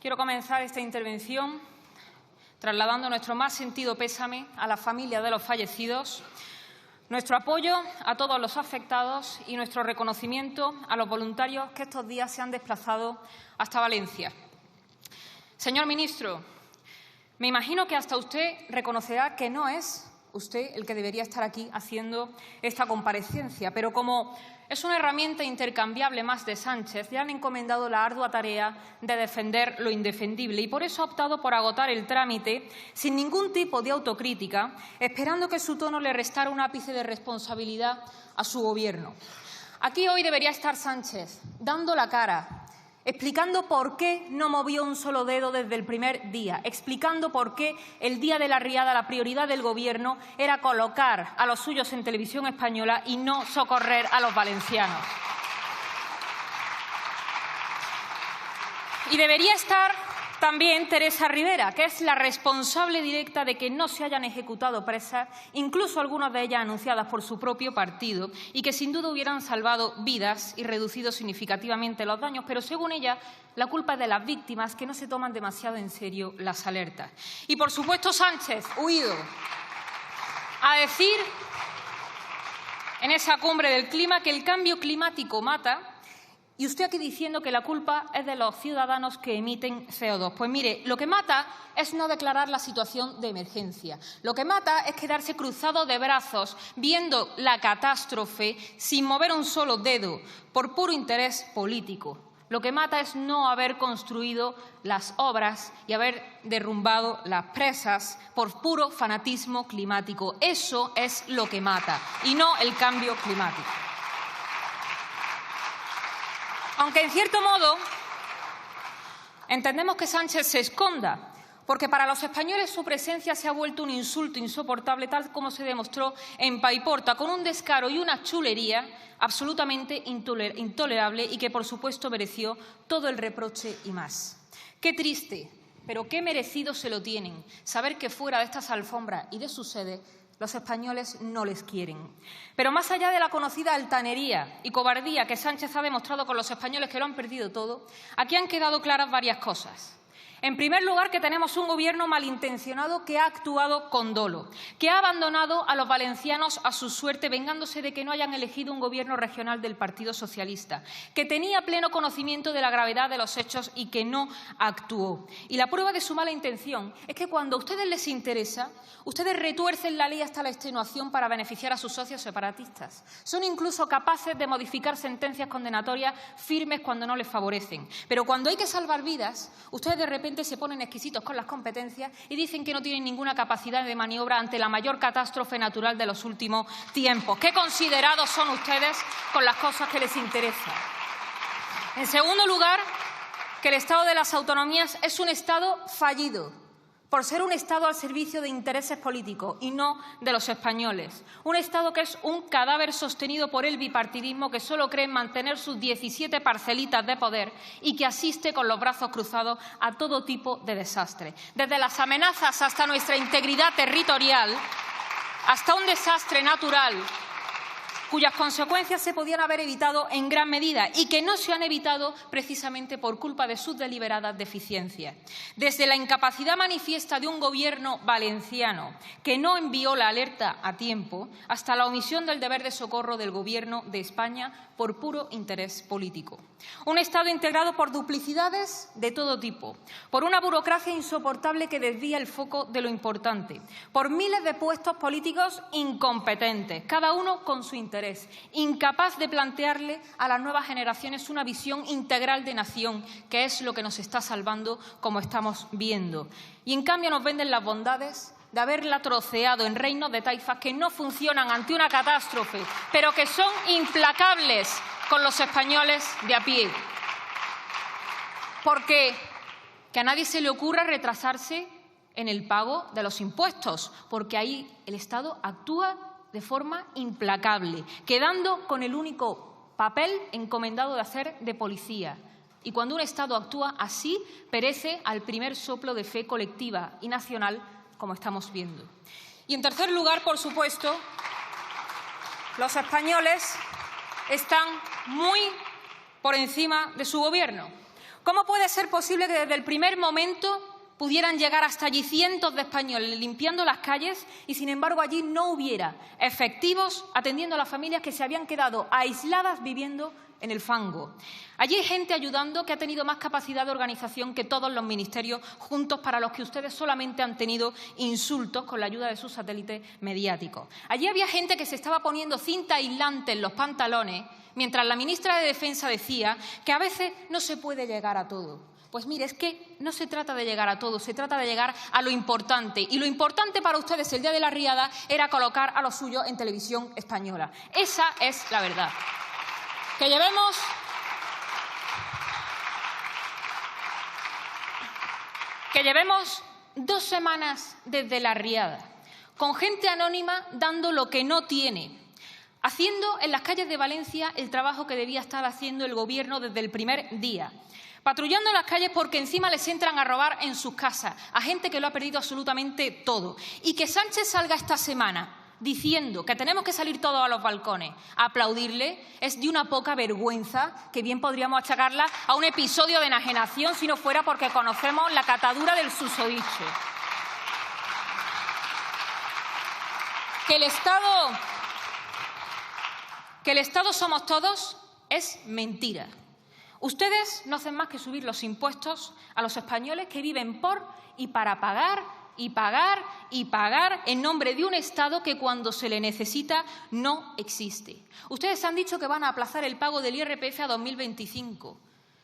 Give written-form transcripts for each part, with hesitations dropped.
Quiero comenzar esta intervención trasladando nuestro más sentido pésame a la familia de los fallecidos, nuestro apoyo a todos los afectados y nuestro reconocimiento a los voluntarios que estos días se han desplazado hasta Valencia. Señor ministro, me imagino que hasta usted reconocerá que no es usted el que debería estar aquí haciendo esta comparecencia, pero como es una herramienta intercambiable más de Sánchez, le han encomendado la ardua tarea de defender lo indefendible y por eso ha optado por agotar el trámite sin ningún tipo de autocrítica, esperando que su tono le restara un ápice de responsabilidad a su Gobierno. Aquí hoy debería estar Sánchez, dando la cara, explicando por qué no movió un solo dedo desde el primer día, explicando por qué el día de la riada la prioridad del Gobierno era colocar a los suyos en Televisión Española y no socorrer a los valencianos. Y debería estar también Teresa Rivera, que es la responsable directa de que no se hayan ejecutado presas, incluso algunas de ellas anunciadas por su propio partido, y que sin duda hubieran salvado vidas y reducido significativamente los daños, pero según ella, la culpa es de las víctimas, que no se toman demasiado en serio las alertas. Y, por supuesto, Sánchez, huido a decir en esa cumbre del clima que el cambio climático mata. Y usted aquí diciendo que la culpa es de los ciudadanos que emiten CO2. Pues mire, lo que mata es no declarar la situación de emergencia. Lo que mata es quedarse cruzado de brazos viendo la catástrofe sin mover un solo dedo por puro interés político. Lo que mata es no haber construido las obras y haber derrumbado las presas por puro fanatismo climático. Eso es lo que mata y no el cambio climático. Aunque, en cierto modo, entendemos que Sánchez se esconda, porque para los españoles su presencia se ha vuelto un insulto insoportable, tal como se demostró en Paiporta, con un descaro y una chulería absolutamente intolerable y que, por supuesto, mereció todo el reproche y más. Qué triste, pero qué merecido se lo tienen saber que fuera de estas alfombras y de su sede los españoles no les quieren. Pero más allá de la conocida altanería y cobardía que Sánchez ha demostrado con los españoles que lo han perdido todo, aquí han quedado claras varias cosas. En primer lugar, que tenemos un Gobierno malintencionado que ha actuado con dolo, que ha abandonado a los valencianos a su suerte, vengándose de que no hayan elegido un Gobierno regional del Partido Socialista, que tenía pleno conocimiento de la gravedad de los hechos y que no actuó. Y la prueba de su mala intención es que cuando a ustedes les interesa, ustedes retuercen la ley hasta la extenuación para beneficiar a sus socios separatistas. Son incluso capaces de modificar sentencias condenatorias firmes cuando no les favorecen. Pero cuando hay que salvar vidas, ustedes de repente se ponen exquisitos con las competencias y dicen que no tienen ninguna capacidad de maniobra ante la mayor catástrofe natural de los últimos tiempos. ¿Qué considerados son ustedes con las cosas que les interesan? En segundo lugar, que el Estado de las autonomías es un Estado fallido, por ser un Estado al servicio de intereses políticos y no de los españoles. Un Estado que es un cadáver sostenido por el bipartidismo que solo cree en mantener sus 17 parcelitas de poder y que asiste con los brazos cruzados a todo tipo de desastre. Desde las amenazas hasta nuestra integridad territorial, hasta un desastre natural cuyas consecuencias se podían haber evitado en gran medida y que no se han evitado precisamente por culpa de sus deliberadas deficiencias. Desde la incapacidad manifiesta de un Gobierno valenciano que no envió la alerta a tiempo hasta la omisión del deber de socorro del Gobierno de España por puro interés político. Un Estado integrado por duplicidades de todo tipo, por una burocracia insoportable que desvía el foco de lo importante, por miles de puestos políticos incompetentes, cada uno con su interés, incapaz de plantearle a las nuevas generaciones una visión integral de nación, que es lo que nos está salvando, como estamos viendo. Y, en cambio, nos venden las bondades de haberla troceado en reinos de taifas que no funcionan ante una catástrofe, pero que son implacables con los españoles de a pie. Porque que a nadie se le ocurra retrasarse en el pago de los impuestos, porque ahí el Estado actúa de forma implacable, quedando con el único papel encomendado de hacer de policía. Y cuando un Estado actúa así, perece al primer soplo de fe colectiva y nacional, como estamos viendo. Y, en tercer lugar, por supuesto, los españoles están muy por encima de su Gobierno. ¿Cómo puede ser posible que desde el primer momento pudieran llegar hasta allí cientos de españoles limpiando las calles y, sin embargo, allí no hubiera efectivos atendiendo a las familias que se habían quedado aisladas viviendo en el fango? Allí hay gente ayudando que ha tenido más capacidad de organización que todos los ministerios juntos, para los que ustedes solamente han tenido insultos con la ayuda de sus satélites mediáticos. Allí había gente que se estaba poniendo cinta aislante en los pantalones, mientras la ministra de Defensa decía que a veces no se puede llegar a todo. Pues mire, es que no se trata de llegar a todo, se trata de llegar a lo importante. Y lo importante para ustedes el día de la riada era colocar a los suyos en televisión española. Esa es la verdad. Que llevemos 2 semanas desde la riada, con gente anónima dando lo que no tiene, haciendo en las calles de Valencia el trabajo que debía estar haciendo el Gobierno desde el primer día, patrullando las calles porque encima les entran a robar en sus casas a gente que lo ha perdido absolutamente todo. Y que Sánchez salga esta semana diciendo que tenemos que salir todos a los balcones a aplaudirle es de una poca vergüenza que bien podríamos achacarla a un episodio de enajenación si no fuera porque conocemos la catadura del susodicho. Que el Estado somos todos es mentira. Ustedes no hacen más que subir los impuestos a los españoles que viven por y para pagar y pagar y pagar en nombre de un Estado que cuando se le necesita no existe. Ustedes han dicho que van a aplazar el pago del IRPF a 2025.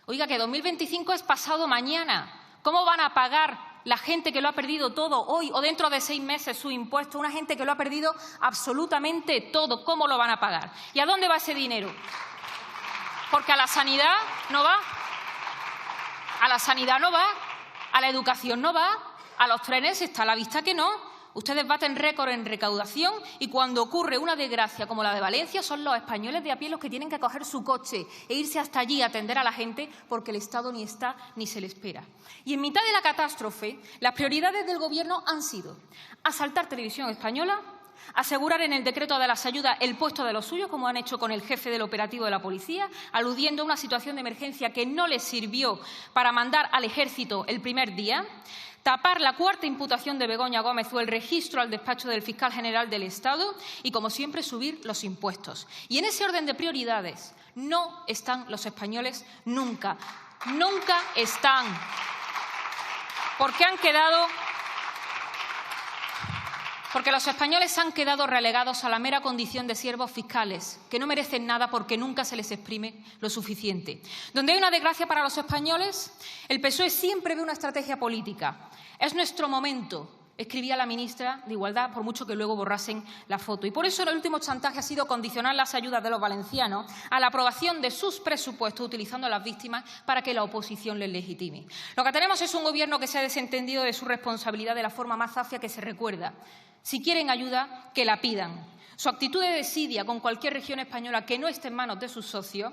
Oiga, que 2025 es pasado mañana. ¿Cómo van a pagar la gente que lo ha perdido todo hoy o dentro de 6 meses su impuesto? Una gente que lo ha perdido absolutamente todo. ¿Cómo lo van a pagar? ¿Y a dónde va ese dinero? Porque a la sanidad no va, a la sanidad no va, a la educación no va, a los trenes está a la vista que no. Ustedes baten récord en recaudación y cuando ocurre una desgracia como la de Valencia son los españoles de a pie los que tienen que coger su coche e irse hasta allí a atender a la gente porque el Estado ni está ni se le espera. Y en mitad de la catástrofe, las prioridades del Gobierno han sido asaltar Televisión Española, asegurar en el decreto de las ayudas el puesto de los suyos, como han hecho con el jefe del operativo de la policía, aludiendo a una situación de emergencia que no les sirvió para mandar al Ejército el primer día, tapar la 4ª imputación de Begoña Gómez o el registro al despacho del fiscal general del Estado y, como siempre, subir los impuestos. Y en ese orden de prioridades no están los españoles nunca. Nunca están. Porque los españoles han quedado relegados a la mera condición de siervos fiscales, que no merecen nada porque nunca se les exprime lo suficiente. Donde hay una desgracia para los españoles, el PSOE siempre ve una estrategia política. Es nuestro momento, escribía la ministra de Igualdad, por mucho que luego borrasen la foto. Y por eso el último chantaje ha sido condicionar las ayudas de los valencianos a la aprobación de sus presupuestos, utilizando a las víctimas para que la oposición les legitime. Lo que tenemos es un Gobierno que se ha desentendido de su responsabilidad de la forma más zafia que se recuerda. Si quieren ayuda, que la pidan. Su actitud de desidia con cualquier región española que no esté en manos de sus socios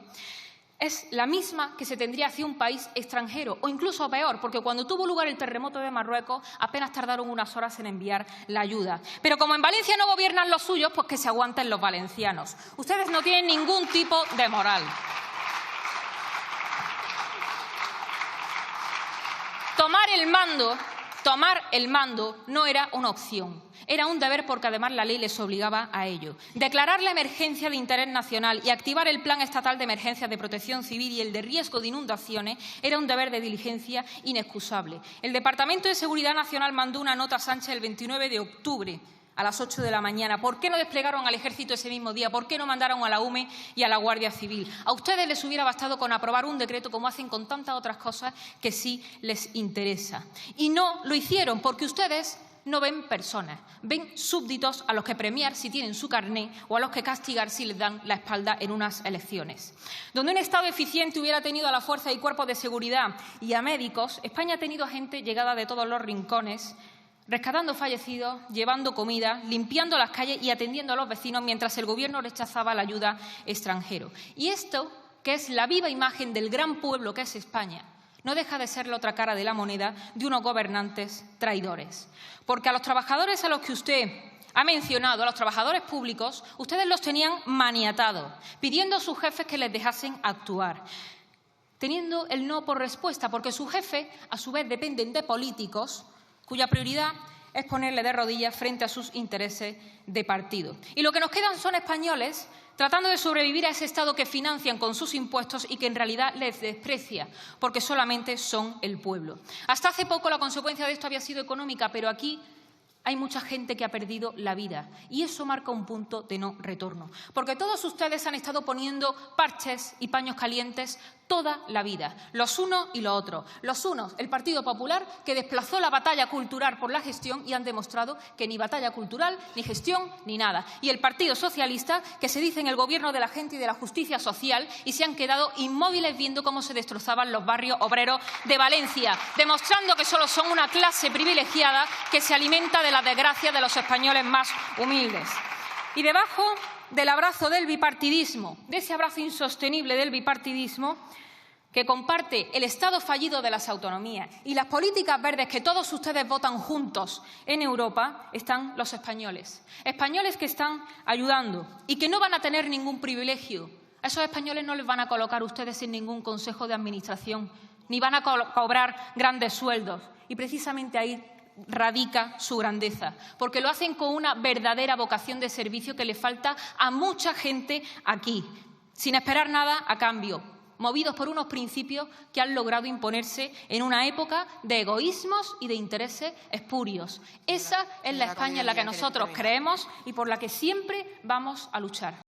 es la misma que se tendría hacia un país extranjero, o incluso peor, porque cuando tuvo lugar el terremoto de Marruecos apenas tardaron unas horas en enviar la ayuda. Pero como en Valencia no gobiernan los suyos, pues que se aguanten los valencianos. Ustedes no tienen ningún tipo de moral. Tomar el mando no era una opción. Era un deber porque además la ley les obligaba a ello. Declarar la emergencia de interés nacional y activar el Plan Estatal de Emergencias de Protección Civil y el de riesgo de inundaciones era un deber de diligencia inexcusable. El Departamento de Seguridad Nacional mandó una nota a Sánchez el 29 de octubre a las 8 de la mañana. ¿Por qué no desplegaron al Ejército ese mismo día? ¿Por qué no mandaron a la UME y a la Guardia Civil? A ustedes les hubiera bastado con aprobar un decreto, como hacen con tantas otras cosas que sí les interesa. Y no lo hicieron porque ustedes no ven personas, ven súbditos a los que premiar si tienen su carné o a los que castigar si les dan la espalda en unas elecciones. Donde un Estado eficiente hubiera tenido a la fuerza y cuerpos de seguridad y a médicos, España ha tenido gente llegada de todos los rincones, rescatando fallecidos, llevando comida, limpiando las calles y atendiendo a los vecinos mientras el Gobierno rechazaba la ayuda extranjera. Y esto, que es la viva imagen del gran pueblo que es España, no deja de ser la otra cara de la moneda de unos gobernantes traidores. Porque a los trabajadores a los que usted ha mencionado, a los trabajadores públicos, ustedes los tenían maniatados, pidiendo a sus jefes que les dejasen actuar. teniendo el no por respuesta, porque sus jefes, a su vez, dependen de políticos cuya prioridad es ponerle de rodillas frente a sus intereses de partido. Y lo que nos quedan son españoles tratando de sobrevivir a ese Estado que financian con sus impuestos y que en realidad les desprecia, porque solamente son el pueblo. Hasta hace poco la consecuencia de esto había sido económica, pero aquí hay mucha gente que ha perdido la vida y eso marca un punto de no retorno. Porque todos ustedes han estado poniendo parches y paños calientes toda la vida, los unos y los otros. Los unos, el Partido Popular, que desplazó la batalla cultural por la gestión y han demostrado que ni batalla cultural, ni gestión, ni nada. Y el Partido Socialista, que se dice en el gobierno de la gente y de la justicia social y se han quedado inmóviles viendo cómo se destrozaban los barrios obreros de Valencia, demostrando que solo son una clase privilegiada que se alimenta de la desgracia de los españoles más humildes. Y debajo del abrazo del bipartidismo, de ese abrazo insostenible del bipartidismo, que comparte el Estado fallido de las autonomías y las políticas verdes que todos ustedes votan juntos en Europa, están los españoles. Españoles que están ayudando y que no van a tener ningún privilegio. A esos españoles no les van a colocar ustedes en ningún consejo de administración, ni van a cobrar grandes sueldos. Y precisamente ahí radica su grandeza, porque lo hacen con una verdadera vocación de servicio que le falta a mucha gente aquí, sin esperar nada a cambio, movidos por unos principios que han logrado imponerse en una época de egoísmos y de intereses espurios. Esa es la España en la que nosotros creemos y por la que siempre vamos a luchar.